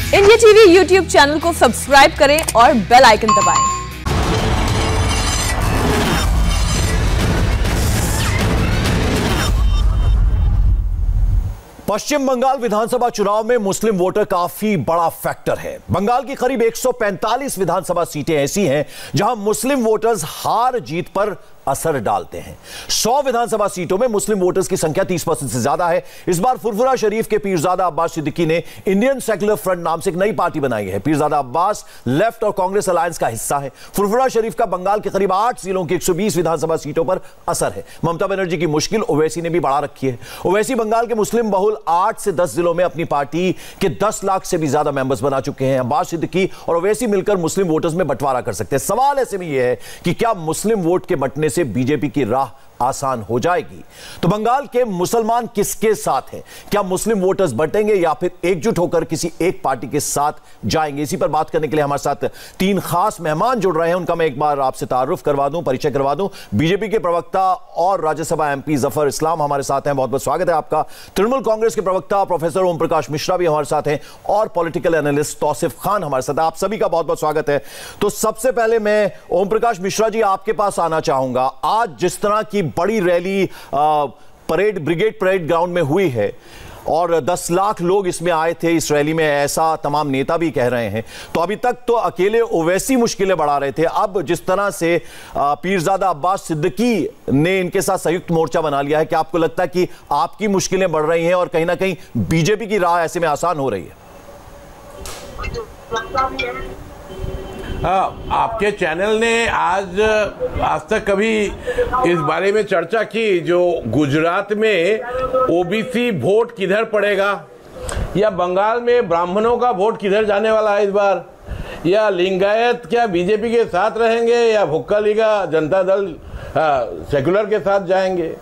India TV YouTube channel को subscribe करें और बेल आइकन दबाएं। पश्चिम बंगाल विधानसभा चुनाव में मुस्लिम वोटर काफी बड़ा फैक्टर है। बंगाल की करीब 145 विधानसभा सीटें ऐसी हैं जहां मुस्लिम वोटर्स हार जीत पर असर डालते हैं। 100 विधानसभा सीटों में मुस्लिम वोटर्स की संख्या 30% से ज्यादा है। इस बार फुरफुरा शरीफ के पीरजादा अब्बास सिद्दीकी ने इंडियन सेक्युलर फ्रंट नाम से एक नई पार्टी बनाई है। पीरजादा अब्बास लेफ्ट और कांग्रेस अलायंस का हिस्सा है। फुरफुरा शरीफ का बंगाल के करीब 8 जिलों की 120 विधानसभा सीटों पर असर है। ममता बनर्जी की मुश्किल ओवैसी ने भी बढ़ा रखी है। ओवैसी बंगाल के मुस्लिम बहुल 8 से 10 जिलों में अपनी पार्टी के 10 लाख से भी ज्यादा मेंबर्स बना चुके हैं। अब्बास सिद्दीकी और ओवैसी मिलकर मुस्लिम वोटर्स में बंटवारा कर सकते हैं। सवाल ऐसे में यह है कि क्या मुस्लिम वोट के बंटने से बीजेपी की राह आसान हो जाएगी? तो बंगाल के मुसलमान किसके साथ हैं? क्या मुस्लिम वोटर्स बटेंगे या फिर एकजुट होकर किसी एक पार्टी के साथ जाएंगे? इसी पर बात करने के लिए हमारे साथ 3 खास मेहमान जुड़ रहे हैं। उनका मैं एक बार आपसे तारुफ करवा दूं, परिचय करवा दूं। बीजेपी के प्रवक्ता और राज्यसभा एमपी जफर इस्लाम हमारे साथ हैं, बहुत बहुत स्वागत है आपका। तृणमूल कांग्रेस के प्रवक्ता प्रोफेसर ओम प्रकाश मिश्रा भी हमारे साथ हैं और पॉलिटिकल एनालिस्ट तौसिफ खान हमारे साथ हैं। आप सभी का बहुत बहुत स्वागत है। तो सबसे पहले मैं ओम प्रकाश मिश्रा जी आपके पास आना चाहूंगा। आज जिस तरह की बड़ी रैली ब्रिगेड परेड ग्राउंड में हुई है और 10 लाख लोग इसमें आए थे इस रैली में, ऐसा तमाम नेता भी कह रहे हैं, तो अभी तक तो अकेले ओवैसी मुश्किलें बढ़ा रहे थे। अब जिस तरह से पीरजादा अब्बास सिद्दीकी ने इनके साथ संयुक्त मोर्चा बना लिया है, क्या आपको लगता है कि आपकी मुश्किलें बढ़ रही हैं और कहीं ना कहीं बीजेपी की राह ऐसे में आसान हो रही है? आपके चैनल ने आज तक कभी इस बारे में चर्चा की जो गुजरात में ओबीसी वोट किधर पड़ेगा, या बंगाल में ब्राह्मणों का वोट किधर जाने वाला है इस बार, या लिंगायत क्या बीजेपी के साथ रहेंगे या भुक्का लीगा जनता दल सेकुलर के साथ जाएंगे?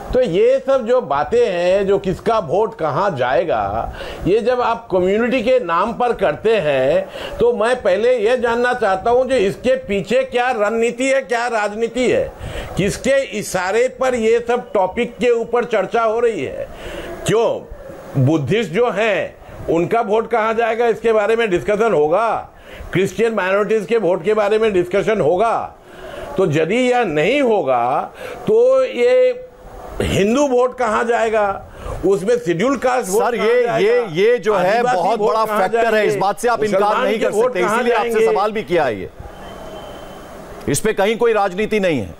तो ये सब जो बातें हैं, जो किसका वोट कहाँ जाएगा, ये जब आप कम्युनिटी के नाम पर करते हैं तो मैं पहले ये जानना चाहता हूँ जो इसके पीछे क्या रणनीति है, क्या राजनीति है, किसके इशारे पर ये सब टॉपिक के ऊपर चर्चा हो रही है? क्यों बुद्धिस्ट जो हैं उनका वोट कहाँ जाएगा, इसके बारे में डिस्कशन होगा? क्रिश्चियन माइनॉरिटीज के वोट के बारे में डिस्कशन होगा? तो यदि यह नहीं होगा तो ये हिंदू वोट कहां जाएगा, उसमें शेड्यूल कास्ट वोट सर ये जो है बहुत बड़ा फैक्टर है, इस बात से आप इनकार नहीं कर सकते, इसलिए आपसे सवाल भी किया है। इस पे कहीं कोई राजनीति नहीं है।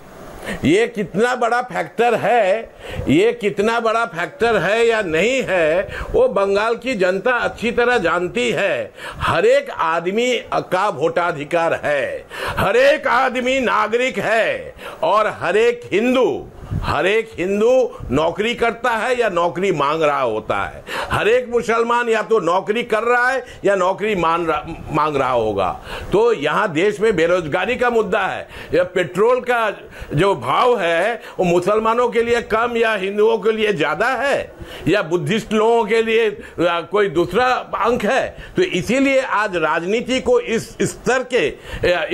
ये कितना बड़ा फैक्टर है, ये कितना बड़ा फैक्टर है या नहीं है, वो बंगाल की जनता अच्छी तरह जानती है। हर एक आदमी का वोटाधिकार है, हर एक आदमी नागरिक है और हर एक हिंदू नौकरी करता है या नौकरी मांग रहा होता है। हर एक मुसलमान या तो नौकरी कर रहा है या नौकरी मांग रहा होगा। तो यहाँ देश में बेरोजगारी का मुद्दा है, या पेट्रोल का जो भाव है वो मुसलमानों के लिए कम या हिंदुओं के लिए ज्यादा है, या बुद्धिस्ट लोगों के लिए कोई दूसरा अंक है? तो इसीलिए आज राजनीति को इस स्तर के,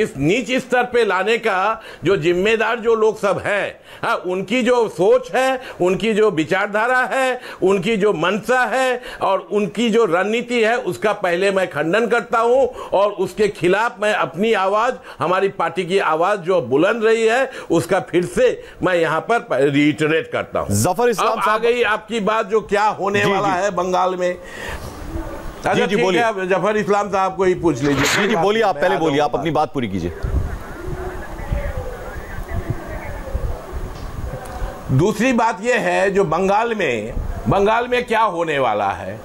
इस नीच स्तर पे लाने का जो जिम्मेदार जो लोग सब हैं, उनकी जो सोच है, उनकी जो विचारधारा है, उनकी जो मंशा है और उनकी जो रणनीति है, उसका पहले मैं खंडन करता हूं और उसके खिलाफ मैं अपनी आवाज, हमारी पार्टी की आवाज जो बुलंद रही है, उसका फिर से मैं यहां पर रिइटरेट करता हूं। जफर इस्लाम अब आ गई आपकी बात जो क्या होने वाला है बंगाल में। अच्छा ठीक है, जफर इस्लाम साहब को ही पूछ लीजिए। जी बोलिए, आप पहले बोलिए, आप अपनी बात पूरी कीजिए। दूसरी बात यह है जो बंगाल में क्या होने वाला है।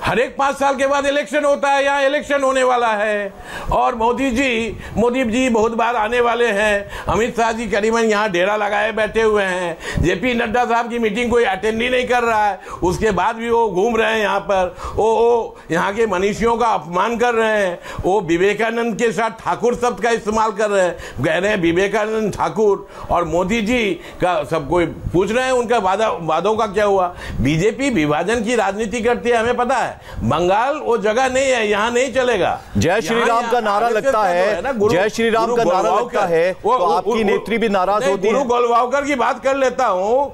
हर एक 5 साल के बाद इलेक्शन होता है, यहाँ इलेक्शन होने वाला है और मोदी जी बहुत बार आने वाले हैं। अमित शाह जी करीबन यहाँ डेरा लगाए बैठे हुए हैं। जेपी नड्डा साहब की मीटिंग कोई अटेंड ही नहीं कर रहा है, उसके बाद भी वो घूम रहे हैं यहाँ पर। वो यहाँ के मनीषियों का अपमान कर रहे हैं। वो विवेकानंद के साथ ठाकुर शब्द का इस्तेमाल कर रहे हैं, कह रहे हैं विवेकानंद ठाकुर। और मोदी जी का सब कोई पूछ रहे हैं उनका वादों का क्या हुआ। बीजेपी विभाजन की राजनीति करती है, हमें पता है। बंगाल वो जगह नहीं है, यहाँ नहीं चलेगा। जय श्री राम का नारा लगता है, जय श्री राम का नारा लगता है, तो आपकी नेत्री भी नाराज होती है। गुरु गोलवालकर की बात कर लेता हूँ।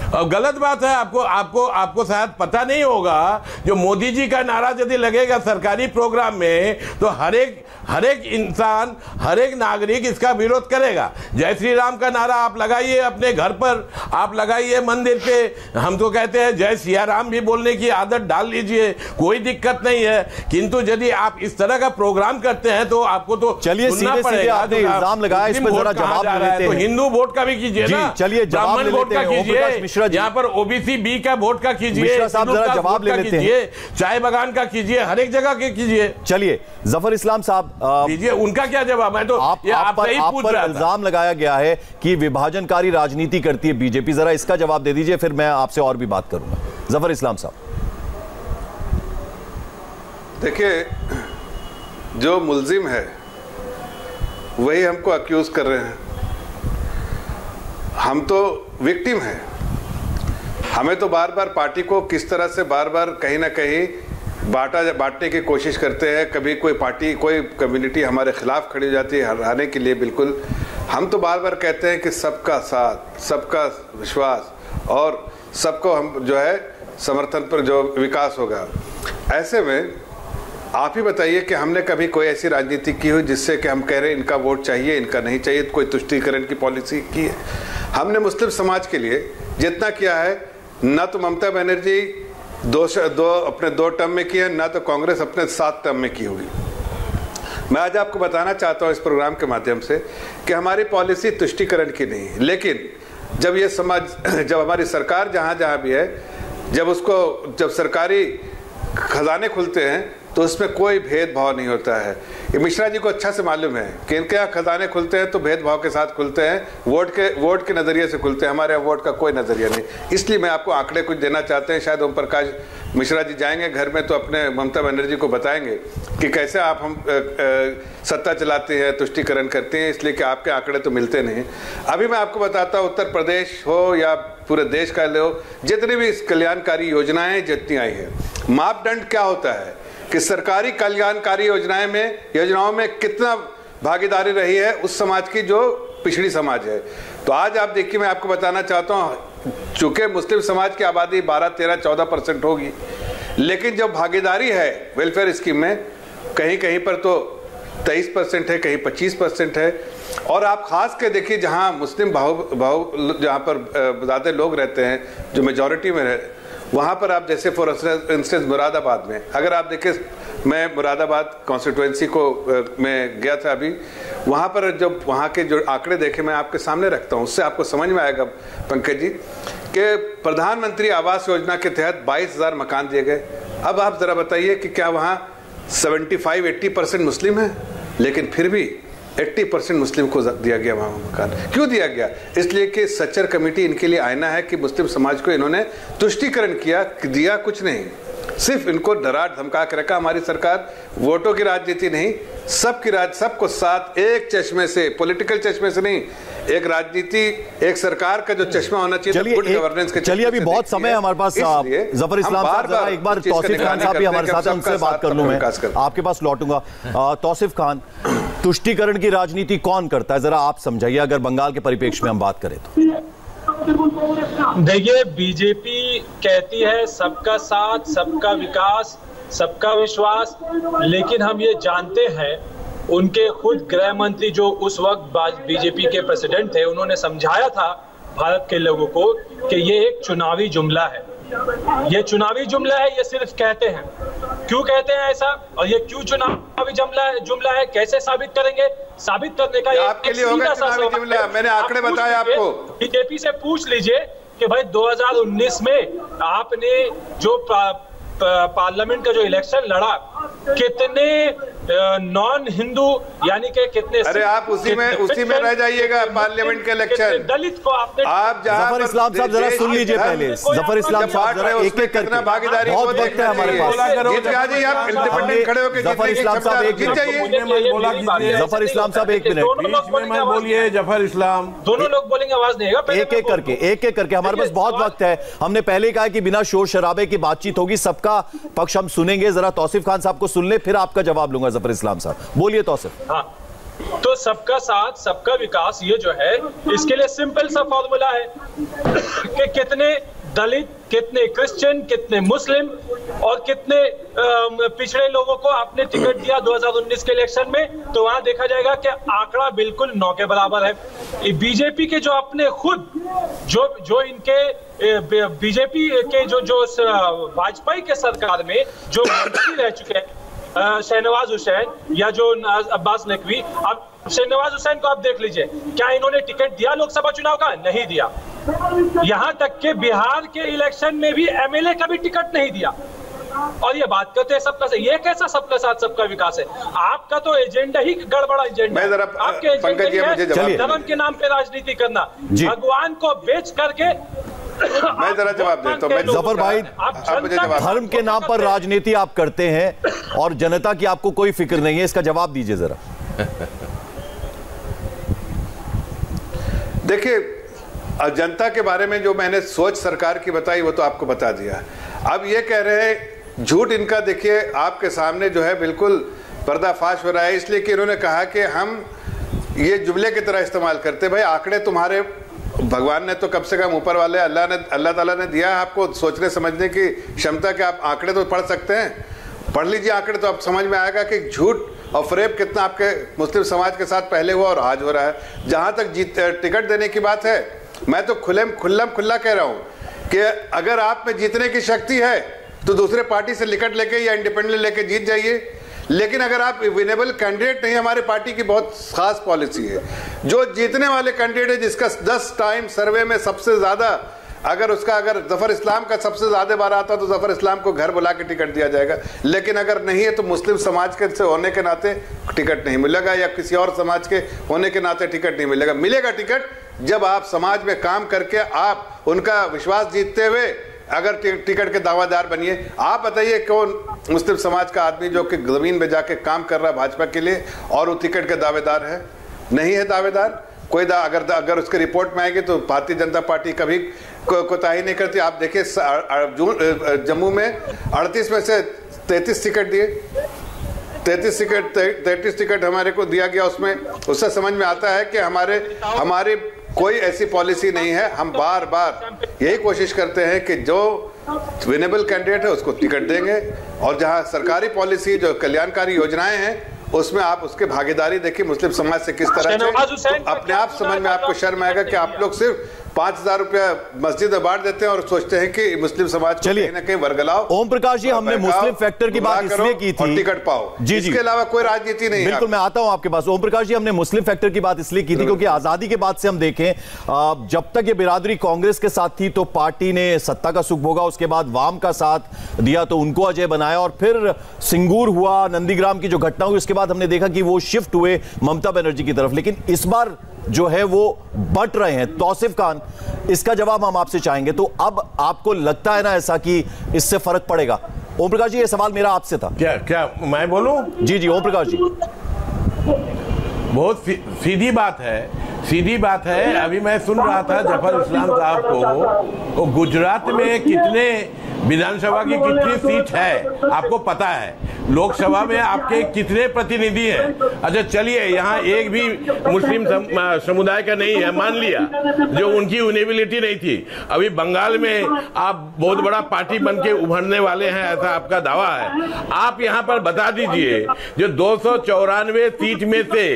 और गलत बात है। आपको शायद पता नहीं होगा, जो मोदी जी का नारा यदि लगेगा सरकारी प्रोग्राम में तो हर एक इंसान, हर एक नागरिक इसका विरोध करेगा। जय श्री राम का नारा आप लगाइए अपने घर पर, आप लगाइए मंदिर पे। हम तो कहते हैं जय सिया राम भी बोलने की आदत डाल लीजिए, कोई दिक्कत नहीं है। किंतु यदि आप इस तरह का प्रोग्राम करते हैं तो आपको तो चलिए सीधे आपने इल्जाम लगाया, इस पर जरा जवाब ले लेते हैं। तो हिंदू वोट का भी कीजिए ना, चलिए ब्राह्मण वोट का कीजिए, यहाँ पर ओबीसी बी का वोट का कीजिए, जवाब ले लेते हैं, चाय बगान का कीजिए, हर एक जगह के कीजिए। चलिए जफर इस्लाम साहब दीजिए, उनका क्या जवाब है? तो आप पर इल्जाम लगाया गया है कि विभाजनकारी राजनीति करती है बीजेपी, जरा इसका जवाब दे दीजिए, फिर मैं आपसे और भी बात करूंगा। जफर इस्लाम साहब, देखिए, जो मुल्जिम है वही हमको अक्यूज कर रहे हैं, हम तो विक्टिम हैं। हमें तो बार बार पार्टी को किस तरह से बार बार कहीं ना कहीं बांटने की कोशिश करते हैं। कभी कोई पार्टी, कोई कम्युनिटी हमारे खिलाफ खड़ी हो जाती है हराने के लिए। बिल्कुल, हम तो बार बार कहते हैं कि सबका साथ, सबका विश्वास और सबको हम जो है समर्थन पर जो विकास होगा। ऐसे में आप ही बताइए कि हमने कभी कोई ऐसी राजनीति की हुई जिससे कि हम कह रहे हैं इनका वोट चाहिए, इनका नहीं चाहिए, कोई तुष्टीकरण की पॉलिसी की है? हमने मुस्लिम समाज के लिए जितना किया है, ना तो ममता बनर्जी अपने 2 टर्म में की है, ना तो कांग्रेस अपने 7 टर्म में की होगी। मैं आज आपको बताना चाहता हूं इस प्रोग्राम के माध्यम से कि हमारी पॉलिसी तुष्टीकरण की नहीं है, लेकिन जब ये समाज, जब हमारी सरकार जहां भी है, जब सरकारी खजाने खुलते हैं तो उसमें कोई भेदभाव नहीं होता है। ये मिश्रा जी को अच्छा से मालूम है कि इनके यहाँ खजाने खुलते हैं तो भेदभाव के साथ खुलते हैं, वोट के नज़रिए से खुलते हैं। हमारे यहाँ वोट का कोई नज़रिया नहीं। इसलिए मैं आपको आंकड़े कुछ देना चाहते हैं। शायद ओम प्रकाश मिश्रा जी जाएंगे घर में तो अपने ममता बनर्जी को बताएंगे कि कैसे आप हम सत्ता चलाते हैं, तुष्टीकरण करते हैं, इसलिए कि आपके आंकड़े तो मिलते नहीं। अभी मैं आपको बताता हूँ, उत्तर प्रदेश हो या पूरे देश का लो, जितनी भी कल्याणकारी योजनाएं जितनी आई है, मापदंड क्या होता है कि सरकारी कल्याणकारी योजनाओं में कितना भागीदारी रही है उस समाज की जो पिछड़ी समाज है। तो आज आप देखिए, मैं आपको बताना चाहता हूँ, चूंकि मुस्लिम समाज की आबादी 12, 13, 14% होगी, लेकिन जब भागीदारी है वेलफेयर स्कीम में, कहीं पर तो 23% है, कहीं 25% है। और आप खास के देखिए, जहाँ मुस्लिम जहाँ पर ज़्यादा लोग रहते हैं, जो मेजॉरिटी में है, वहाँ पर आप जैसे फॉर इंस्टेंस मुरादाबाद में, अगर आप देखें, मैं मुरादाबाद कॉन्स्टिट्यूएंसी को मैं गया था अभी, वहाँ पर जब वहाँ के जो आंकड़े देखे मैं आपके सामने रखता हूँ, उससे आपको समझ में आएगा पंकज जी कि प्रधानमंत्री आवास योजना के तहत 22,000 मकान दिए गए। अब आप ज़रा बताइए कि क्या वहाँ 75-80% मुस्लिम है, लेकिन फिर भी 80% मुस्लिम को दिया गया वहाँ मकान। क्यों दिया गया? इसलिए कि सच्चर कमेटी इनके लिए आईना है कि मुस्लिम समाज को इन्होंने तुष्टीकरण किया, दिया कुछ नहीं, सिर्फ इनको डरा धमका के रखा। हमारी सरकार वोटों की राजनीति नहीं, सबको साथ एक चश्मे से, पॉलिटिकल चश्मे से नहीं, एक राजनीति, एक सरकार का जो चश्मा होना चाहिए, गुड गवर्नेंस के। चलिए, अभी बहुत समय हमारे पास। जफर इस्लाम साहब, एक बार तौसीफ खान साहब भी हमारे साथ हैं, उनसे बात कर लूं। मैं आपके पास लौटूंगा। तौसीफ खान, तुष्टीकरण की राजनीति कौन करता है, जरा आप समझाइए, अगर बंगाल के परिप्रेक्ष्य में हम बात करें तो। देखिए, बीजेपी कहती है सबका साथ, सबका विकास, सबका विश्वास, लेकिन हम ये जानते हैं, उनके खुद गृह मंत्री जो उस वक्त बीजेपी के प्रेसिडेंट थे, उन्होंने समझाया था भारत के लोगों को कि ये एक चुनावी जुमला है। ये चुनावी जुमला है, ये सिर्फ कहते हैं। क्यों कहते हैं ऐसा, और ये क्यों चुनावी जुमला है, कैसे साबित करेंगे? साबित करने का आपके लिए होगा चुनावी जुमला। मैंने आंकड़े बताए आपको। बीजेपी से पूछ लीजिए कि भाई 2019 में आपने जो पार्लियामेंट का जो इलेक्शन लड़ा, कितने नॉन हिंदू यानी कि कितने, अरे आप उसी में रह जाइएगा। पार्लियामेंट के इलेक्शन दलित को आपने, आप जफर इस्लाम साहब जरा सुन लीजिए पहले। जफर इस्लाम साहब जरा एक एक करके, भागीदारी, बहुत वक्त है हमारे पास। इंडिपेंडेंट खड़े होकर जफर इस्लाम साहब एक मिनट, जफर इस्लाम साहब एक मिनट बोलिए। जफर इस्लाम, दोनों लोग बोलेंगे, आवाज नहीं आएगा। एक एक करके हमारे पास बहुत वक्त है। हमने पहले कहा कि बिना शोर शराबे की बातचीत होगी, सबका पक्ष हम सुनेंगे। जरा तौसीफ खान साहब को सुन ले, फिर आपका जवाब लूंगा। जफर इस्लाम साहब बोलिए। तौसीफ। हाँ, तो सबका साथ सबका विकास ये जो है, इसके लिए सिंपल सा फॉर्मूला है कि कितने दलित, कितने क्रिश्चियन, कितने मुस्लिम और कितने पिछड़े लोगों को आपने टिकट दिया 2019 के इलेक्शन में, तो वहां देखा जाएगा कि आंकड़ा बिल्कुल 9 के बराबर है। बीजेपी के जो अपने खुद जो इनके बीजेपी के जो वाजपेयी के सरकार में जो मंत्री रह चुके हैं, शहनवाज हुसैन या जो अब्बास नकवी, अब शहनवाज हुसैन को आप देख लीजिए, क्या इन्होंने टिकट दिया लोकसभा चुनाव का? नहीं दिया। यहां तक कि बिहार के इलेक्शन में भी एमएलए का भी टिकट नहीं दिया। और ये बात करते हैं सबका, ये कैसा सबका साथ सबका विकास है? आपका तो एजेंडा ही गड़बड़ा एजेंडा है। आपके एजेंडा है धर्म के नाम पे राजनीति करना, भगवान को बेच करके। मैं जरा जवाब देता हूं। जफर भाई, धर्म के नाम पर राजनीति आप करते हैं और जनता की आपको कोई फिक्र नहीं है, इसका जवाब दीजिए जरा। देखिए, जनता के बारे में जो मैंने सोच सरकार की बताई वो तो आपको बता दिया। अब ये कह रहे हैं झूठ इनका, देखिए आपके सामने जो है बिल्कुल पर्दाफाश हो रहा है, इसलिए कि इन्होंने कहा कि हम ये जुमले की तरह इस्तेमाल करते। भाई आंकड़े तुम्हारे भगवान ने तो कम से कम ऊपर वाले अल्लाह ताला ने दिया है आपको सोचने समझने की क्षमता कि आप आंकड़े तो पढ़ सकते हैं। पढ़ लीजिए आंकड़े, तो आप समझ में आएगा कि झूठ और फरेब कितना आपके मुस्लिम समाज के साथ पहले हुआ और आज हो रहा है। जहां तक टिकट देने की बात है, मैं तो खुल्ला कह रहा हूं कि अगर आप में जीतने की शक्ति है तो दूसरे पार्टी से टिकट लेके या इंडिपेंडेंट लेके जीत जाइए। लेकिन अगर आप विनेबल कैंडिडेट नहीं, हमारी पार्टी की बहुत खास पॉलिसी है, जो जीतने वाले कैंडिडेट है जिसका 10 टाइम सर्वे में सबसे ज्यादा, अगर जफर इस्लाम का सबसे ज्यादा बार आता तो जफर इस्लाम को घर बुला के टिकट दिया जाएगा। लेकिन अगर नहीं है तो मुस्लिम समाज के से होने के नाते टिकट नहीं मिलेगा, या किसी और समाज के होने के नाते टिकट नहीं मिलेगा। मिलेगा टिकट जब आप समाज में काम करके आप उनका विश्वास जीतते हुए अगर टिकट के दावादार बनिए। आप बताइए कौन मुस्लिम समाज का आदमी जो कि जमीन में जाके काम कर रहा है भाजपा के लिए और वो टिकट के दावेदार है? नहीं है दावेदार कोई। अगर उसके रिपोर्ट में आएगी तो भारतीय जनता पार्टी कभी कोताही नहीं करती। आप देखिए जम्मू में 38 में से 33 टिकट दिए, 33 टिकट हमारे को दिया गया। उससे समझ में आता है कि हमारी कोई ऐसी पॉलिसी नहीं है। हम बार बार यही कोशिश करते हैं कि जो विनेबल कैंडिडेट है उसको टिकट देंगे, और जहां सरकारी पॉलिसी जो कल्याणकारी योजनाएं हैं उसमें आप उसके भागीदारी देखिए मुस्लिम समाज से किस तरह से। तो अपने आप समझ में आपको शर्म आएगा कि आप लोग सिर्फ 5,000 रुपया मस्जिद में बांट देते हैं और सोचते हैं कि मुस्लिम समाज को कहीं ना कहीं वर्गलाओ। ओम प्रकाश जी, हमने मुस्लिम फैक्टर की बात इसलिए की थी, टिकट पाओ जी, इसके अलावा कोई राजनीति नहीं है। बिल्कुल, मैं आता हूं आपके पास। ओम प्रकाश जी, हमने मुस्लिम फैक्टर की बात इसलिए की थी क्योंकि आजादी के बाद से हम देखें, जब तक ये बिरादरी कांग्रेस के साथ थी तो पार्टी ने सत्ता का सुख भोगा, उसके बाद वाम का साथ दिया तो उनको अजय बनाया, और फिर सिंगूर हुआ, नंदीग्राम की जो घटना हुई उसके बाद हमने देखा कि वो शिफ्ट हुए ममता बनर्जी की तरफ। लेकिन इस बार जो है वो बट रहे हैं। तौसीफ खान, इसका जवाब हम आपसे चाहेंगे। तो अब आपको लगता है ना ऐसा कि इससे फर्क पड़ेगा? ओम प्रकाश जी, ये सवाल मेरा आपसे था। क्या मैं बोलूं? जी ओम प्रकाश जी। बहुत सीधी बात है। अभी मैं सुन रहा था जफर इस्लाम साहब को, वो गुजरात में कितने विधानसभा की कितनी सीट है आपको पता है? लोकसभा में आपके कितने प्रतिनिधि हैं? अच्छा चलिए, यहाँ एक भी मुस्लिम समुदाय का नहीं है, मान लिया, जो उनकी यूनिबिलिटी नहीं थी। अभी बंगाल में आप बहुत बड़ा पार्टी बन के उभरने वाले हैं, ऐसा आपका दावा है। आप यहाँ पर बता दीजिए, जो 294 सीट में से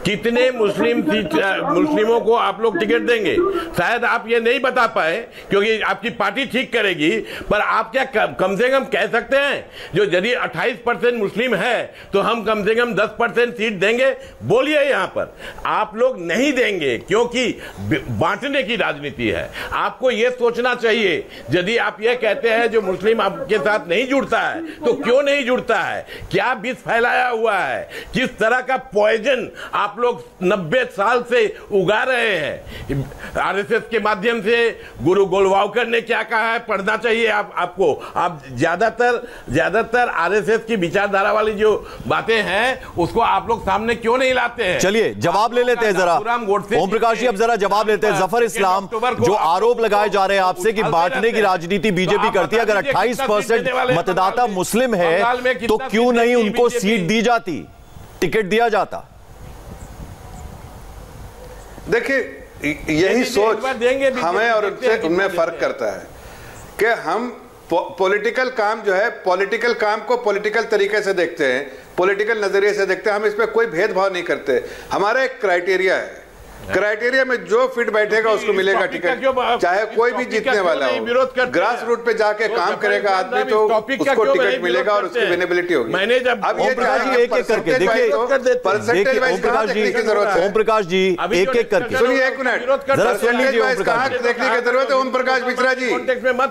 कितने मुस्लिमों को आप लोग टिकट देंगे? शायद आप ये नहीं बता पाए क्योंकि आपकी पार्टी ठीक करेगी, पर आप क्या कम से कम कह सकते हैं जो यदि 28% मुस्लिम है तो हम कम से कम 10% सीट देंगे? बोलिए। यहां पर आप लोग नहीं देंगे क्योंकि बांटने की राजनीति है। आपको यह सोचना चाहिए, यदि आप यह कहते हैं जो मुस्लिम आपके साथ नहीं जुड़ता है तो क्यों नहीं जुड़ता है, क्या विष फैलाया हुआ है, किस तरह का पॉइजन आप लोग 90 साल से उगा रहे हैं। आरएसएस के माध्यम से गुरु गोलवालकर ने क्या कहा है, पढ़ना चाहिए आपको। आप ज्यादातर आरएसएस की विचारधारा वाली जो बातें हैं उसको आप लोग सामने क्यों नहीं लाते हैं? चलिए जवाब ले लेते हैं जरा। ओम प्रकाश जी, अब जरा जवाब लेते हैं। जफर इस्लाम, जो आरोप लगाए जा रहे हैं आपसे कि बांटने की राजनीति बीजेपी करती है, अगर 28% मतदाता मुस्लिम है तो क्यों नहीं उनको सीट दी जाती, टिकट दिया जाता? देखिए यही सोच हमें और उनमें फर्क करता है कि हम पॉलिटिकल काम जो है, पॉलिटिकल काम को पॉलिटिकल तरीके से देखते हैं, पॉलिटिकल नजरिए से देखते हैं। हम इसमें कोई भेदभाव नहीं करते। हमारा एक क्राइटेरिया है, क्राइटेरिया में जो फिट बैठेगा उसको मिलेगा टिकट, चाहे कोई भी जीतने वाला हो। ग्रास रूट पे जाके काम करेगा आदमी तो उसको टिकट मिलेगा और उसकी विनेबिलिटी होगी। मैंने जब अब ये एक एक करके देखिए, परसेंटेज वाइज कहां देखने की जरूरत है? ओम प्रकाश जी एक एक करके सुनिए, एक मिनट, परसेंटेज वाइज कहां देखने की जरूरत है? ओम प्रकाश मिश्रा जी,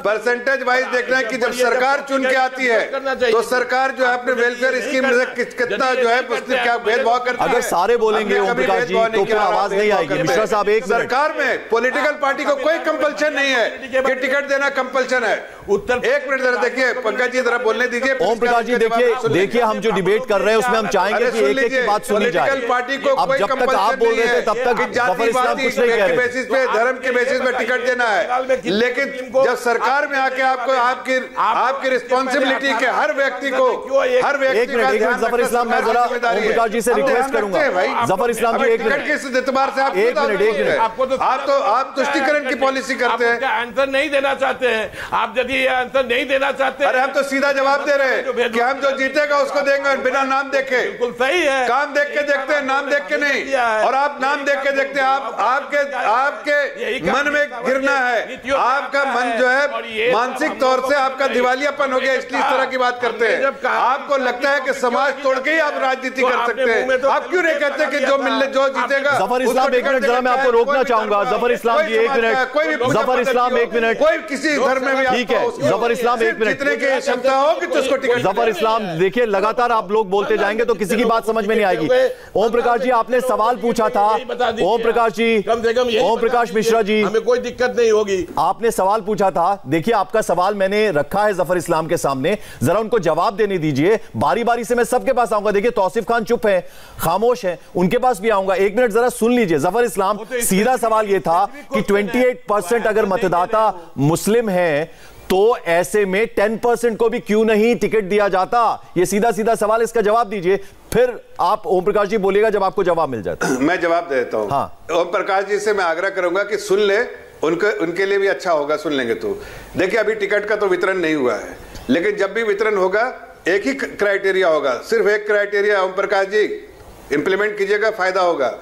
परसेंटेज वाइज देखना है कि जब सरकार चुन के आती है तो सरकार जो है अपने वेलफेयर स्कीम में कितना जो है क्या भेदभाव करती है। अगर सारे बोलेंगे ओम प्रकाश जी तो फिर आवाज नहीं आएगी। मिश्रा साहब, एक सरकार में पॉलिटिकल पार्टी को कोई कंपल्शन नहीं है कि टिकट देना कंपल्शन है। एक मिनट जरा देखिए, पंकज जी जरा बोलने दीजिए। ओम प्रकाश जी देखिए हम जो डिबेट कर रहे हैं उसमें हम चाहेंगे कि एक एक की बात सुनी जाए। पार्टी को अब जब तक आप बोल रहे थे तब तक जफर इस्लाम कुछ नहीं कह रहे। बेसिस पे, धर्म के बेसिस पे टिकट देना है, लेकिन जब सरकार में आके आपको आपकी रिस्पॉन्सिबिलिटी के हर व्यक्ति को जफर इस्लाम, मैं जरा ओम प्रकाश जी से रिक्वेस्ट करूंगा, जफर इस्लाम जी एक मिनट, किस एतबार से एक मिनट आप तुष्टिकरण की पॉलिसी करते हैं, आंसर नहीं देना चाहते हैं। आप यदि ये आंसर नहीं देना चाहते, अरे हम तो सीधा जवाब दे रहे हैं कि हम जो जीतेगा उसको देंगे बिना नाम देखे। बिल्कुल सही है, काम देख के देखते हैं, नाम देख के नहीं। और आप नाम देख के देखते हैं, आपके मन में गिरना है, आपका मन जो है मानसिक तौर से आपका दिवालियापन हो गया, इसलिए इस तरह की बात करते हैं। आपको लगता है कि समाज तोड़ के ही आप राजनीति कर सकते हैं। आप क्यों नहीं कहते कि जो जीतेगा? जफर इस्लाम एक मिनट, जरा मैं आपको रोकना चाहूंगा। जफर इस्लाम जी एक मिनट, जफर इस्लाम एक मिनट, कोई किसी धर्म में भी ठीक है, जफर इस्लाम एक मिनट, जितने की क्षमता हो कि उसको टिकट। जफर इस्लाम देखिए, लगातार आप लोग बोलते जाएंगे तो किसी की बात समझ में नहीं आएगी। ओम प्रकाश जी आपने सवाल पूछा था, ओम प्रकाश जी, कम से कम ओम प्रकाश मिश्रा जी, हमें कोई दिक्कत नहीं होगी। आपने सवाल पूछा था, देखिए आपका सवाल मैंने रखा है जफर इस्लाम के सामने, जरा उनको जवाब देने दीजिए। बारी बारी से मैं सबके पास आऊंगा। देखिए तौसीफ खान चुप है, खामोश है, उनके पास भी आऊंगा। एक मिनट जरा सुन लीजिए। जफर इस्लाम, सीधा सवाल यह था कि 28% अगर मतदाता मुस्लिम है तो ऐसे में 10% को भी क्यों नहीं टिकट दिया जाता? ये सीधा सीधा सवाल, इसका जवाब दीजिए, फिर आप ओम प्रकाश जी बोलिएगा जब आपको जवाब मिल जाता है। मैं जवाब देता हूं। हाँ। ओम प्रकाश जी से मैं आग्रह करूंगा कि सुन ले, उनके लिए भी अच्छा होगा सुन लेंगे तो। देखिए अभी टिकट का तो वितरण नहीं हुआ है, लेकिन जब भी वितरण होगा एक ही क्राइटेरिया होगा, सिर्फ एक क्राइटेरिया। ओम प्रकाश जी इंप्लीमेंट कीजिएगा, फायदा होगा।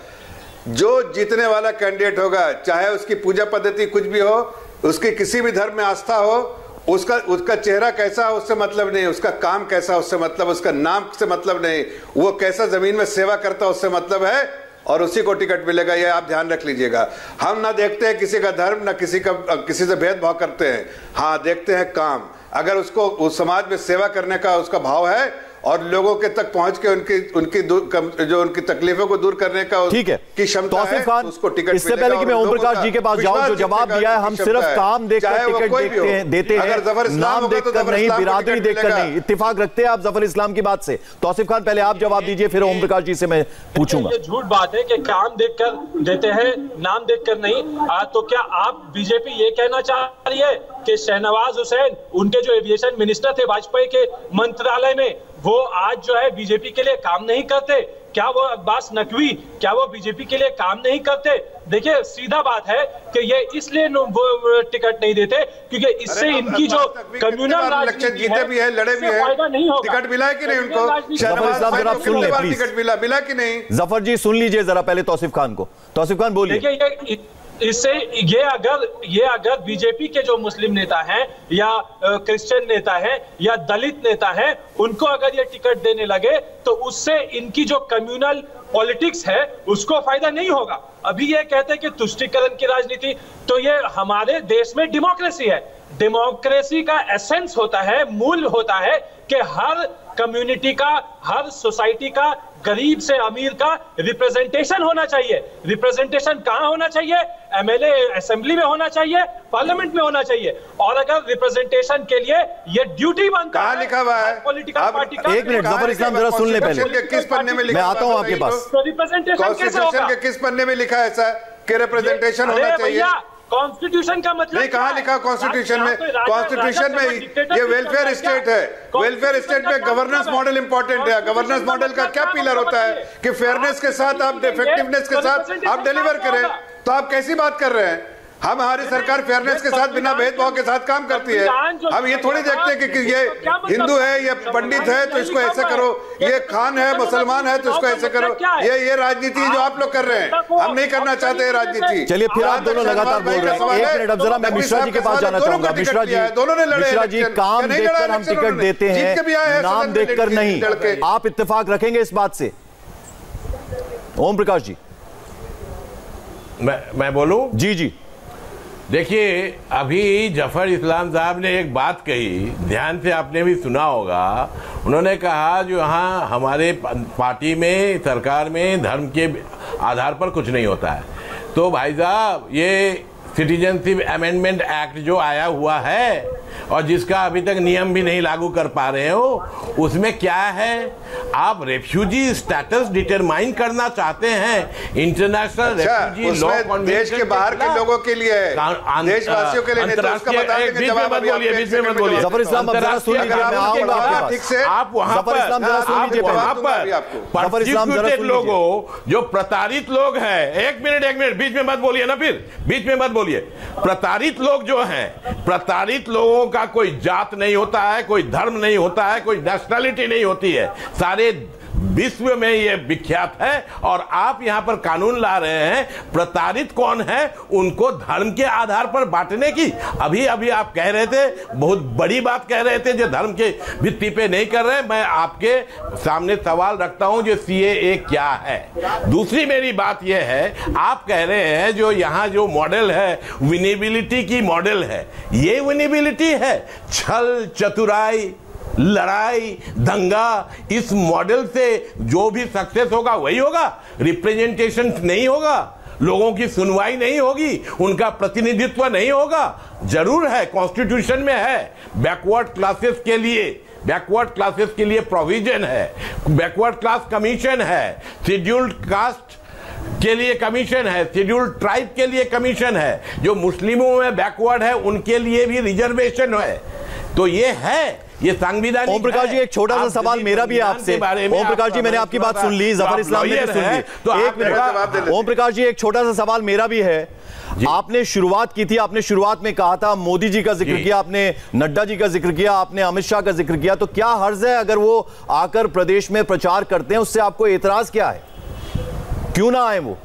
जो जीतने वाला कैंडिडेट होगा, चाहे उसकी पूजा पद्धति कुछ भी हो, उसकी किसी भी धर्म में आस्था हो, उसका चेहरा कैसा हो उससे मतलब नहीं, उसका काम कैसा उससे मतलब, उसका नाम से मतलब नहीं, वो कैसा जमीन में सेवा करता उससे मतलब है, और उसी को टिकट मिलेगा। ये आप ध्यान रख लीजिएगा। हम ना देखते हैं किसी का धर्म, ना किसी से भेदभाव करते हैं। हाँ, देखते हैं काम। अगर उसको उस समाज में सेवा करने का उसका भाव है और लोगों के तक पहुंच के उनकी तकलीफों को दूर करने का ठीक है की क्षमता है, उसको टिकट। इससे पहले कि मैं ओम प्रकाश जी के पास जाऊं, जो जवाब दिया है, हम सिर्फ काम देखकर टिकट देते हैं, नाम देखकर नहीं, बिरादरी देखकर नहीं। इत्तेफाक रखते हैं आप जफर इस्लाम की बात से? तौसीफ खान पहले आप जवाब दीजिए, फिर ओम प्रकाश जी से मैं पूछूंगा। ये झूठ बात है कि काम देखकर देते हैं, नाम देखकर नहीं। तो क्या आप बीजेपी ये कहना चाह रही है कि शहनवाज हुसैन, उनके जो एविएशन मिनिस्टर थे वाजपेयी के मंत्रालय में, वो आज जो है बीजेपी के लिए काम नहीं करते? क्या वो अब्बास नकवी, क्या वो बीजेपी के लिए काम नहीं करते? देखिए सीधा बात है कि ये इसलिए वो टिकट नहीं देते क्योंकि इससे इनकी जो कम्युनल राजनीति जीते भी है, लड़े भी है, फायदा नहीं होगा। टिकट मिला है कि नहीं उनको? टिकट मिला कि नहीं? जफर जी सुन लीजिए जरा पहले तौसीफ खान को। तौसीफ खान बोलिए। देखिए इससे ये अगर बीजेपी के जो मुस्लिम नेता हैं या क्रिश्चियन नेता हैं या दलित नेता हैं, उनको अगर ये टिकट देने लगे तो उससे इनकी जो कम्युनल पॉलिटिक्स है उसको फायदा नहीं होगा। अभी ये कहते हैं कि तुष्टीकरण की राजनीति, तो ये हमारे देश में डेमोक्रेसी है। डेमोक्रेसी का एसेंस होता है, मूल होता है कि हर कम्युनिटी का, हर सोसाइटी का, गरीब से अमीर का रिप्रेजेंटेशन होना चाहिए। रिप्रेजेंटेशन कहां होना चाहिए? एमएलए असेंबली में होना चाहिए, पार्लियामेंट में होना चाहिए। और अगर रिप्रेजेंटेशन के लिए ये ड्यूटी बनता है, लिखा हुआ है पॉलिटिकल पार्टी का। एक मिनट जफर इस्लाम जरा सुन ले पहले, किस पन्ने में लिखा? मैं आता हूं आपके पास। तो रिप्रेजेंटेशन कैसे होगा? किस पन्ने में लिखा है ऐसा कि रिप्रेजेंटेशन होना चाहिए? कॉन्स्टिट्यूशन का मतलब नहीं, कहाँ लिखा कॉन्स्टिट्यूशन में? कॉन्स्टिट्यूशन में ये वेलफेयर स्टेट है। वेलफेयर स्टेट में गवर्नेंस मॉडल इंपॉर्टेंट है। गवर्नेंस मॉडल का क्या पिलर होता है कि फेयरनेस के साथ आप, इफेक्टिवनेस के साथ आप डिलीवर करें। तो आप कैसी बात कर रहे हैं? हमारी सरकार फेयरनेस के साथ, बिना भेदभाव के साथ काम करती है। हम ये थोड़ी देखते हैं कि ये हिंदू है, ये पंडित है तो इसको ऐसे करो, ये खान है, मुसलमान है तो इसको ऐसे करो। ये राजनीति जो आप लोग कर रहे हैं, हम नहीं करना चाहते ये राजनीति। चलिए, फिर आप दोनों लगातार बोल रहे हैं। एक मिनट, अब जरा मैं मिश्रा जी के पास जाना चाहूंगा। मिश्रा जी, काम देखकर हम टिकट देते हैं, नाम देखकर नहीं। आप इत्तेफाक रखेंगे इस बात से? ओम प्रकाश जी। मैं बोलूं? जी। देखिए, अभी जफर इस्लाम साहब ने एक बात कही, ध्यान से आपने भी सुना होगा। उन्होंने कहा जो यहाँ हमारे पार्टी में, सरकार में धर्म के आधार पर कुछ नहीं होता है। तो भाई साहब, ये सिटीजनशिप अमेंडमेंट एक्ट जो आया हुआ है और जिसका अभी तक नियम भी नहीं लागू कर पा रहे हो, उसमें क्या है? आप रेफ्यूजी स्टेटस डिटरमाइन करना चाहते हैं। इंटरनेशनल रेफ्यूजी लॉ कन्वेंशन देश के बाहर के लोगों के लिए है, देशवासियों के लिए नहीं। तो उसका बता देंगे जवाब। बीच में मत बोलिए। जफर इस्लाम, अब जरा सुन लीजिए, मैं आऊंगा ठीक से। आप वहां पर परसिक्यूटेड लोगों, जो प्रताड़ित लोग हैं, एक मिनट, बीच में मत बोलिए ना, फिर बीच में मत बोलिए। प्रताड़ित लोग जो हैं, प्रताड़ित लोगों का कोई जात नहीं होता है, कोई धर्म नहीं होता है, कोई नेशनलिटी नहीं होती है, सारे विश्व में ये विख्यात है। और आप यहां पर कानून ला रहे हैं प्रताड़ित कौन है उनको धर्म के आधार पर बांटने की। अभी आप कह रहे थे, बहुत बड़ी बात कह रहे थे, जो धर्म के भित्ति पे नहीं कर रहे। मैं आपके सामने सवाल रखता हूं, जो CAA क्या है। दूसरी मेरी बात यह है, आप कह रहे हैं जो यहां जो मॉडल है विनेबिलिटी की मॉडल है, ये विनेबिलिटी है, छल चतुराई, लड़ाई, दंगा। इस मॉडल से जो भी सक्सेस होगा वही होगा, रिप्रेजेंटेशन नहीं होगा, लोगों की सुनवाई नहीं होगी, उनका प्रतिनिधित्व नहीं होगा। जरूर है, कॉन्स्टिट्यूशन में है, बैकवर्ड क्लासेस के लिए प्रोविजन है, बैकवर्ड क्लास कमीशन है, शेड्यूल्ड कास्ट के लिए कमीशन है, शेड्यूल्ड ट्राइब के लिए कमीशन है, जो मुस्लिमों में बैकवर्ड है उनके लिए भी रिजर्वेशन है। तो ये है, ये संविधान। ओम प्रकाश जी, एक छोटा सा सवाल मेरा भी आपसे। ओम प्रकाश जी, मैंने आपकी बात सुन ली, जफर इस्लाम ने भी सुन ली। तो एक मिनट, ओम प्रकाश जी, एक छोटा सा सवाल मेरा भी है। आपने शुरुआत की थी, आपने शुरुआत में कहा था, मोदी जी का जिक्र किया आपने, नड्डा जी का जिक्र किया आपने, अमित शाह का जिक्र किया। तो क्या हर्ज है अगर वो आकर प्रदेश में प्रचार करते हैं? उससे आपको एतराज क्या है? क्यों ना आए वो?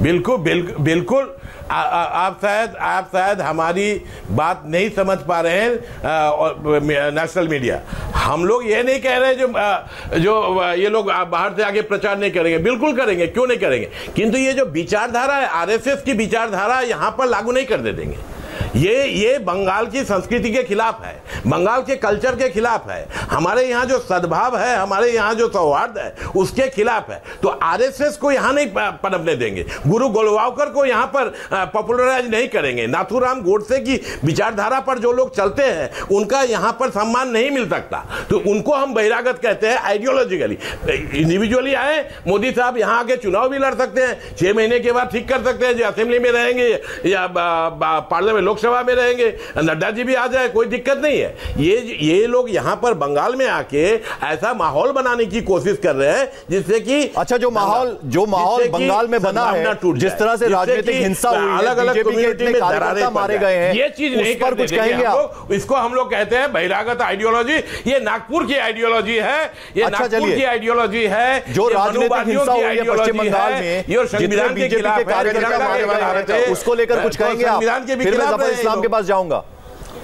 बिल्कुल। आप शायद हमारी बात नहीं समझ पा रहे हैं। नेशनल मीडिया, हम लोग ये नहीं कह रहे जो ये लोग बाहर से आगे प्रचार नहीं करेंगे, बिल्कुल करेंगे, क्यों नहीं करेंगे। किंतु ये जो विचारधारा है, RSS की विचारधारा यहां पर लागू नहीं कर देंगे। ये बंगाल की संस्कृति के खिलाफ है, बंगाल के कल्चर के खिलाफ है, हमारे यहाँ जो सद्भाव है, हमारे यहाँ जो सौहार्द है, उसके खिलाफ है। तो आरएसएस को यहाँ नहीं पनपने देंगे, गुरु गोलवालकर को यहाँ पर पॉपुलराइज नहीं करेंगे, नाथूराम गोडसे की विचारधारा पर जो लोग चलते हैं उनका यहाँ पर सम्मान नहीं मिल सकता। तो उनको हम बहिरागत कहते हैं आइडियोलॉजिकली। इंडिविजुअली आए, मोदी साहब यहाँ आके चुनाव भी लड़ सकते हैं, 6 महीने के बाद ठीक कर सकते हैं, जो असेंबली में रहेंगे या पार्लियामेंट लोकसभा में रहेंगे, नड्डा जी भी आ जाए, कोई दिक्कत नहीं है। ये लोग यहाँ पर बंगाल में आके ऐसा माहौल बनाने की कोशिश कर रहे हैं जिससे कि अच्छा जो माहौल बंगाल में बना है, जिस तरह से राजनीतिक हिंसा हुई है, अलग अलग कम्युनिटी में कार्यकर्ता मारे गए हैं, ये चीज नहीं कर कुछ कहेंगे आप? इसको हम लोग कहते हैं बहिरागत आइडियोलॉजी। ये नागपुर की आइडियोलॉजी है, ये नागपुर की आइडियोलॉजी है, जो राजनीतिक हिंसा हुई है पश्चिम बंगाल में, ये संविधान के खिलाफ है, उसको लेकर कुछ कहेंगे आप? फिर मैं जफर इस्लाम के पास जाऊंगा।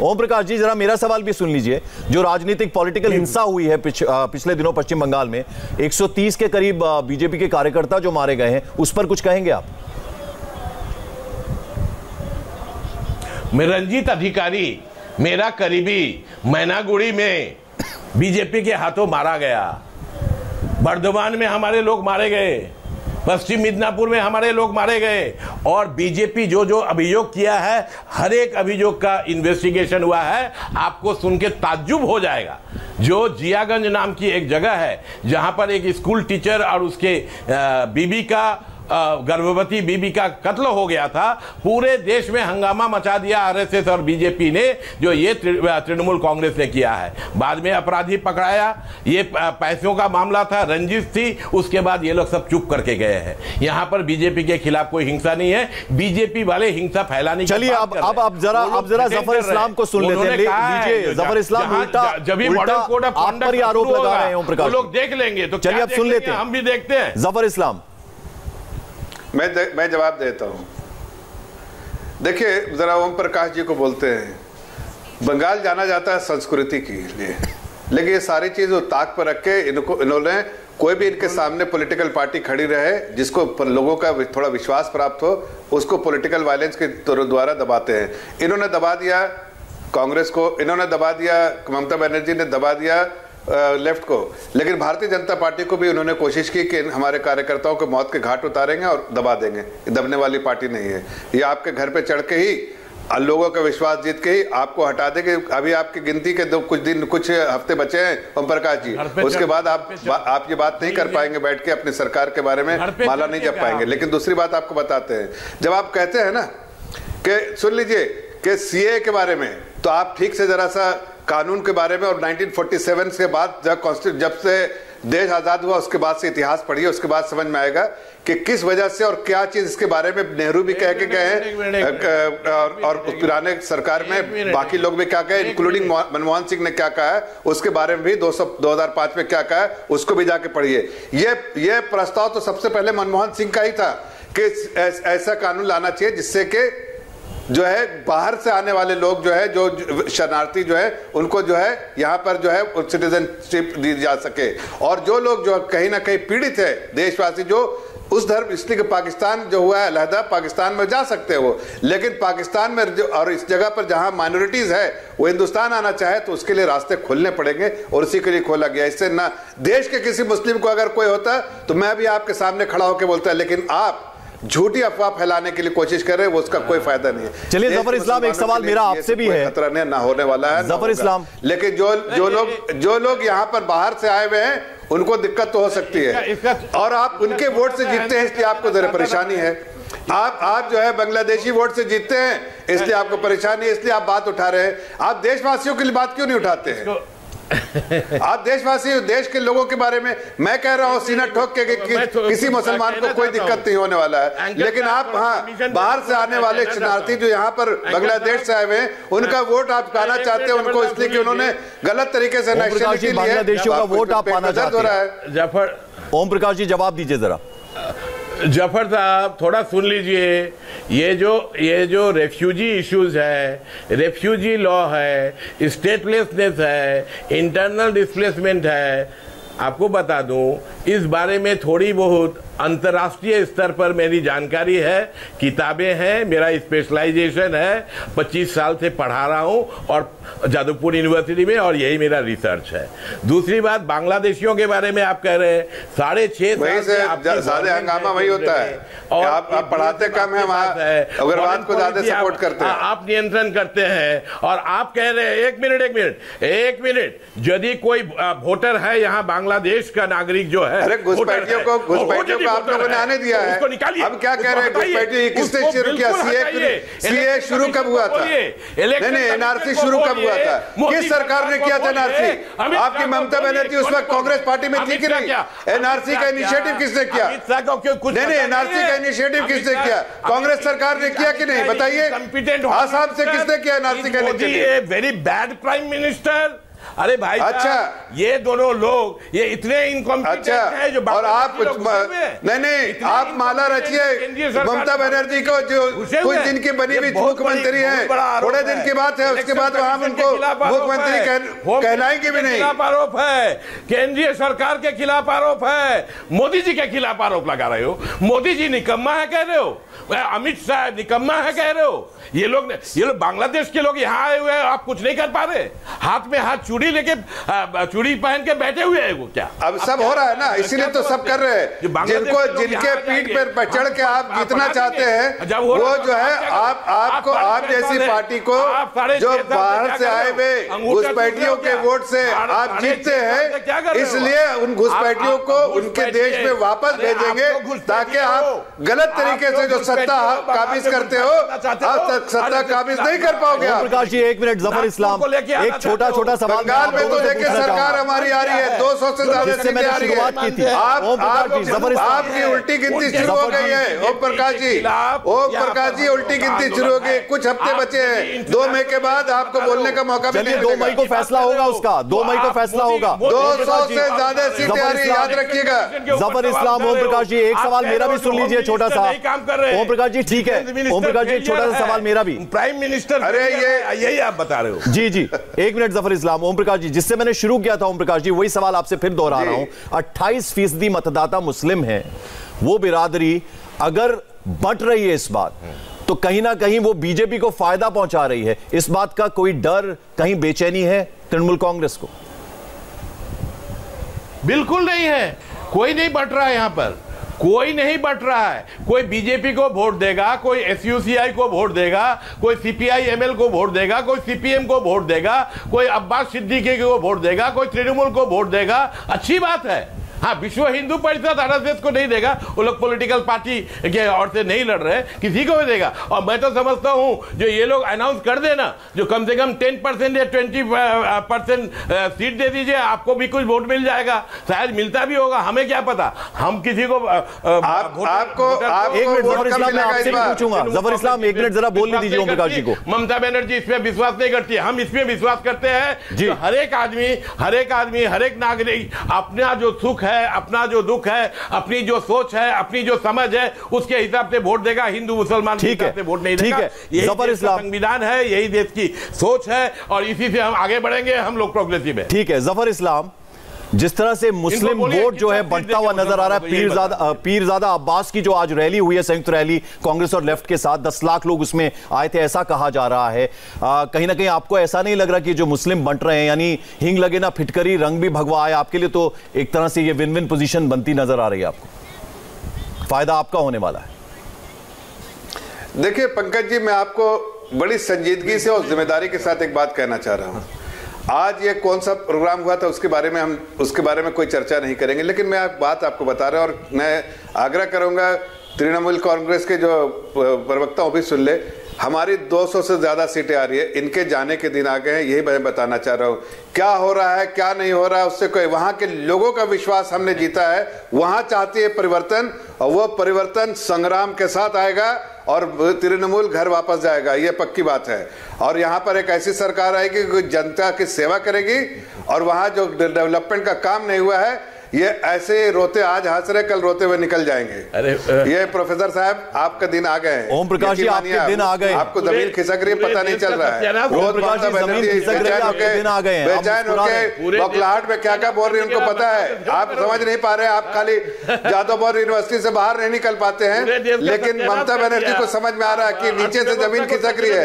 ओम प्रकाश जी, जरा मेरा सवाल भी सुन लीजिए। जो राजनीतिक पॉलिटिकल हिंसा हुई है पिछले दिनों पश्चिम बंगाल में, 130 के करीब बीजेपी के कार्यकर्ता जो मारे गए हैं, उस पर कुछ कहेंगे आप? मैं रंजीत अधिकारी, मेरा करीबी, मैनागुड़ी में बीजेपी के हाथों मारा गया, बर्धमान में हमारे लोग मारे गए, पश्चिम मिदनापुर में हमारे लोग मारे गए, और बीजेपी जो अभियोग किया है, हर एक अभियोग का इन्वेस्टिगेशन हुआ है। आपको सुन के ताज्जुब हो जाएगा। जो जियागंज नाम की एक जगह है जहां पर एक स्कूल टीचर और उसके बीबी का गर्भवती बीबी का कत्ल हो गया था, पूरे देश में हंगामा मचा दिया आरएसएस और बीजेपी ने, जो ये तृणमूल कांग्रेस ने किया है। बाद में अपराधी पकड़ाया, ये पैसों का मामला था, रंजिश थी, उसके बाद ये लोग सब चुप करके गए हैं। यहाँ पर बीजेपी के खिलाफ कोई हिंसा नहीं है, बीजेपी वाले हिंसा फैलाने की। चलिए अब जरा जफर इस्लाम को सुन लेते हैं। लीजिए जफर इस्लाम, जब भी मॉडल कोड ऑफ आप पर आरोप लगा रहे हैं ओम प्रकाश, लोग देख लेंगे तो चलिए अब सुन लेते हैं, हम भी देखते हैं। जफर इस्लाम, मैं जवाब देता हूं। देखिए जरा ओम प्रकाश जी को बोलते हैं, बंगाल जाना जाता है संस्कृति के लिए, लेकिन ये सारी चीज ताक पर रख के इन्होंने कोई भी इनके सामने पॉलिटिकल पार्टी खड़ी रहे जिसको लोगों का थोड़ा विश्वास प्राप्त हो, उसको पॉलिटिकल वायलेंस के द्वारा दबाते हैं। इन्होंने दबा दिया कांग्रेस को, इन्होंने दबा दिया, ममता बनर्जी ने दबा दिया लेफ्ट को, लेकिन भारतीय जनता पार्टी को भी उन्होंने कोशिश की कि हमारे कार्यकर्ताओं को मौत के घाट उतारेंगे और दबा देंगे। दबने वाली पार्टी नहीं है ये। आपके घर पे चढ़ के ही, लोगों का विश्वास जीत के ही आपको हटा देंगे। अभी आपकी गिनती के कुछ हफ्ते बचे हैं ओम प्रकाश जी, उसके बाद आप ये बात नहीं कर पाएंगे बैठ के अपनी सरकार के बारे में माला नहीं जप पाएंगे। लेकिन दूसरी बात आपको बताते हैं, जब आप कहते हैं ना कि सुन लीजिए कि सीए के बारे में, तो आप ठीक से जरा सा कानून के बारे में और 1947 के बाद जब से देश आजाद हुआ उसके बाद से इतिहास पढ़िए, उसके बाद समझ में आएगा कि किस वजह से और क्या चीज इसके बारे में नेहरू भी कह के गए हैं और पुराने सरकार में बाकी लोग भी क्या कहे, इंक्लूडिंग मनमोहन सिंह ने क्या कहा है उसके बारे में भी 2005 में क्या कहा है उसको भी जाके पढ़िए। ये प्रस्ताव तो सबसे पहले मनमोहन सिंह का ही था कि ऐसा कानून लाना चाहिए जिससे कि जो है बाहर से आने वाले लोग जो है, जो शरणार्थी जो है, उनको जो है यहाँ पर जो है सिटीजनशिप दी जा सके। और जो लोग जो कहीं ना कहीं पीड़ित है, देशवासी जो उस धर्म, इसलिए कि पाकिस्तान जो हुआ है अलहदा, पाकिस्तान में जा सकते हैं वो, लेकिन पाकिस्तान में और इस जगह पर जहां माइनॉरिटीज है वो हिंदुस्तान आना चाहे तो उसके लिए रास्ते खोलने पड़ेंगे और उसी के लिए खोला गया। इससे ना देश के किसी मुस्लिम को अगर कोई होता तो मैं भी आपके सामने खड़ा होकर बोलता है, लेकिन आप झूठी अफवाह फैलाने के लिए कोशिश कर रहे हैं, वो उसका कोई फायदा नहीं है। चलिए जफर इस्लाम, एक सवाल मेरा आपसे भी है, खतरा नहीं ना होने वाला है जफर इस्लाम, लेकिन जो लोग यहाँ पर बाहर से आए हुए हैं उनको दिक्कत तो हो सकती है, और आप उनके वोट से जीतते हैं इसलिए आपको जरा परेशानी है। आप जो है बांग्लादेशी वोट से जीतते हैं इसलिए आपको परेशानी है, इसलिए आप बात उठा रहे हैं। आप देशवासियों के लिए बात क्यों नहीं उठाते हैं? आप देशवासी, देश के लोगों के बारे में मैं कह रहा हूं सीना ठोक के किसी मुसलमान को कोई दिक्कत नहीं होने वाला है, लेकिन आप हाँ बाहर से आने वाले शरणार्थी जो यहाँ पर बांग्लादेश से आए हुए हैं उनका वोट आप पाना चाहते हैं उनको, इसलिए कि उन्होंने गलत तरीके से नेशनलिटी ली है, बांग्लादेशियों का वोट आप पाना चाहते हैं। जफर, ओम प्रकाश जी जवाब दीजिए जरा। जफर साहब थोड़ा सुन लीजिए, ये जो रेफ्यूजी इश्यूज है, रेफ्यूजी लॉ है, स्टेटलेसनेस है, इंटरनल डिस्प्लेसमेंट है, आपको बता दूं इस बारे में थोड़ी बहुत अंतर्राष्ट्रीय स्तर पर मेरी जानकारी है, किताबें हैं, मेरा स्पेशलाइजेशन है, 25 साल से पढ़ा रहा हूं और जादवपुर यूनिवर्सिटी में, और यही मेरा रिसर्च है। दूसरी बात, बांग्लादेशियों के बारे में आप कह रहे हैं 6.5 साल से ज्यादा हंगामा वही होता है और आप पढ़ाते कम है, वहां उग्रवाद को ज्यादा सपोर्ट करते हैं, आप नियंत्रण करते हैं, और आप कह रहे हैं एक मिनट यदि कोई वोटर है यहाँ बांग्लादेश का नागरिक जो है, अरे घुसपैठियों को आप लोगों ने आने दिया है, अब क्या कह रहे हैं घुसपैठी किसने शुरू किया? सीए शुरू कब हुआ था? नहीं, एनआरसी शुरू कब हुआ था? किस सरकार ने किया था एनआरसी? आपकी ममता बनर्जी उस वक्त कांग्रेस पार्टी में थी कि नहीं? एनआरसी का इनिशिएटिव किसने किया? नहीं, एनआरसी का इनिशिएटिव किसने किया? कांग्रेस सरकार ने किया कि नहीं? बताइए, आसाम से किसने किया एनआरसी का initiative? Very bad prime minister. अरे भाई, अच्छा ये दोनों लोग ये इतने इनकॉम्पिटेंट हैं जो, और आप नहीं आप माला रचिए ममता बनर्जी को जो कुछ दिन की बनी हुई मुख्यमंत्री है, थोड़े दिन की बात है, उसके बाद वहां उनको मुख्यमंत्री कहलाएंगे भी नहीं। खिलाफ आरोप है, केंद्रीय सरकार के खिलाफ आरोप है, मोदी जी के खिलाफ आरोप लगा रहे हो। मोदी जी निकम्मा है कह रहे हो, अमित शाह निकम्मा है कह रहे हो। ये लोग बांग्लादेश के लोग यहाँ आए हुए हैं, आप कुछ नहीं कर पा रहे, हाथ में हाथ चूड़ी चूड़ी लेके चूड़ी पहन के बैठे हुए हैं वो क्या? अब सब हो रहा है ना, इसीलिए तो सब कर रहे हैं। जिनके पीठ पर चढ़ के आप जीतना चाहते हैं वो जो है आप जैसी पार्टी को जो बाहर से आए हुए घुसपैठियों के वोट से आप जीतते हैं, इसलिए उन घुसपैठियों को उनके देश में वापस भेजेंगे ताकि आप गलत तरीके से जो सत्ता काबिज करते हो आप सत्ता काबिज नहीं कर पाओगे। प्रकाश जी एक मिनट, जफर इस्लाम एक छोटा छोटा सवाल। बंगाल में तो देखिए सरकार हमारी आ रही है, 200 से ज्यादा सीटें आ रही है। आपकी उल्टी गिनती शुरू हो गई है ओम प्रकाश जी, उल्टी गिनती शुरू हो गई। कुछ हफ्ते बचे हैं, 2 मई के बाद आपको बोलने का मौका भी नहीं। 2 मई को फैसला होगा उसका, 2 मई को फैसला होगा। 200 से ज्यादा सीटें आ रही, याद रखिएगा। जफर इस्लाम, ओम प्रकाश जी एक सवाल मेरा भी सुन लीजिए छोटा सा। ओम प्रकाश जी ठीक है, ओम प्रकाश जी एक छोटा सा सवाल मेरा भी। प्राइम मिनिस्टर, अरे यही आप बता रहे हो। जी 1 मिनट जफर इस्लाम। ओम प्रकाश जी जिससे मैंने शुरू किया था ओम प्रकाश जी, वही सवाल आपसे फिर दोहरा रहा हूं। 28% मतदाता मुस्लिम है, वो बिरादरी अगर बंट रही है इस बात, तो कहीं ना कहीं वो बीजेपी को फायदा पहुंचा रही है। इस बात का कोई डर, कहीं बेचैनी है तृणमूल कांग्रेस को? बिल्कुल नहीं है, कोई नहीं बंट रहा है, यहां पर कोई नहीं बंट रहा है। कोई बीजेपी को वोट देगा, कोई एसयूसीआई को वोट देगा, कोई सीपीआई-एमएल को वोट देगा, कोई सीपीएम को वोट देगा, कोई अब्बास सिद्दीकी को वोट देगा, कोई तृणमूल को वोट देगा। अच्छी बात है। हाँ, विश्व हिंदू परिषद आरएसएस को नहीं देगा, वो लोग पॉलिटिकल पार्टी के और से नहीं लड़ रहे, किसी को भी देगा। और मैं तो समझता हूं जो ये लोग अनाउंस कर देना, जो कम से कम 10% या 20% सीट दे दीजिए, आपको भी कुछ वोट मिल जाएगा, शायद मिलता भी होगा, हमें क्या पता। हम किसी को आपको पूछूंगा। जफर इस्लाम 1 मिनट जरा बोल दीजिए ओम प्रकाश जी को। ममता बनर्जी इस पे विश्वास नहीं करती है, हम इसमें विश्वास करते हैं। हर एक आदमी, हर एक नागरिक अपना जो सुख है, अपना जो दुख है, अपनी जो सोच है, अपनी जो समझ है, उसके हिसाब से वोट देगा। हिंदू मुसलमान के हिसाब से वोट नहीं देगा। यही देश का संविधान है, यही देश की सोच है, और इसी से हम आगे बढ़ेंगे। हम लोग प्रोग्रेसिव है। ठीक है जफर इस्लाम, जिस तरह से मुस्लिम वोट जो है बढ़ता हुआ नजर आ रहा है, पीरजादा अब्बास की जो आज रैली हुई है, संयुक्त रैली कांग्रेस और लेफ्ट के साथ, 10 लाख लोग उसमें आए थे ऐसा कहा जा रहा है। कहीं ना कहीं आपको ऐसा नहीं लग रहा कि जो मुस्लिम बंट रहे हैं, यानी हिंग लगे ना फिटकरी रंग भी भगवा है, आपके लिए तो एक तरह से ये विन विन पोजीशन बनती नजर आ रही है? आपको फायदा आपका होने वाला है? देखिए पंकज जी, मैं आपको बड़ी संजीदगी से और जिम्मेदारी के साथ एक बात कहना चाह रहा हूं। आज ये कौन सा प्रोग्राम हुआ था उसके बारे में कोई चर्चा नहीं करेंगे, लेकिन मैं बात आपको बता रहा हूं, और मैं आग्रह करूंगा तृणमूल कांग्रेस के जो प्रवक्ता भी सुन ले। हमारी 200 से ज्यादा सीटें आ रही है, इनके जाने के दिन आ गए हैं, यही मैं बताना चाह रहा हूं। क्या हो रहा है क्या नहीं हो रहा है उससे कोई, वहां के लोगों का विश्वास हमने जीता है, वहां चाहती है परिवर्तन, और वो परिवर्तन संग्राम के साथ आएगा और तृणमूल घर वापस जाएगा, ये पक्की बात है। और यहाँ पर एक ऐसी सरकार आएगी जो जनता की सेवा करेगी, और वहाँ जो डेवलपमेंट का काम नहीं हुआ है, ये ऐसे रोते आज हंस रहे, कल रोते हुए निकल जाएंगे। ये प्रोफेसर साहब आपका दिन आ गए हैं। ओम प्रकाश जी आपके दिन आ गए, आपको जमीन खिसक रही है, पता नहीं चल रहा है। रोज बेचैन होके बौखलाहट में क्या क्या बोल रही है उनको पता है, आप समझ नहीं पा रहे। आप खाली जादवपुर यूनिवर्सिटी से बाहर नहीं निकल पाते हैं, लेकिन ममता बनर्जी को समझ में आ रहा है कि नीचे से जमीन खिसक रही है।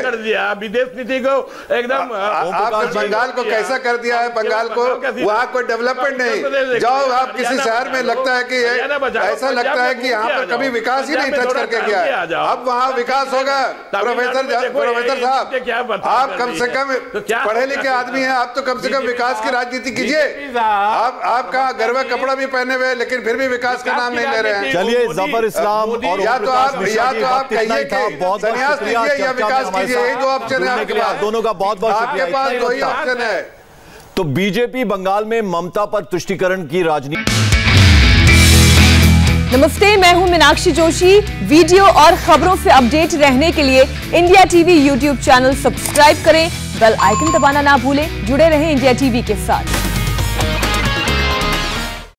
विदेश नीति को एकदम आपने बंगाल को कैसा कर दिया है, बंगाल को वहाँ कोई डेवलपमेंट नहीं। जाओ आप किसी शहर में, लगता है कि ऐसा लगता है कि यहाँ पर कभी विकास ही नहीं टच करके गया है, अब वहाँ विकास होगा। प्रोफेसर साहब, आप कम से कम पढ़े लिखे आदमी हैं, आप तो कम से कम विकास की राजनीति कीजिए। आप कहाँ गरबा कपड़ा भी पहने हुए, लेकिन फिर भी विकास का नाम नहीं ले रहे हैं। चलिए जफर इस्लाम, या तो आप कहिए कि संन्यास लीजिए या विकास कीजिए, यही दो ऑप्शन है आपके पास। दोनों का बहुत बहुत शुक्रिया। आपके पास दो ही ऑप्शन है। तो बीजेपी बंगाल में ममता पर तुष्टीकरण की राजनीति। नमस्ते, मैं हूं मीनाक्षी जोशी। वीडियो और खबरों से अपडेट रहने के लिए India TV YouTube channel subscribe करें, बेल आइकन दबाना ना भूलें। जुड़े रहें इंडिया टीवी के साथ।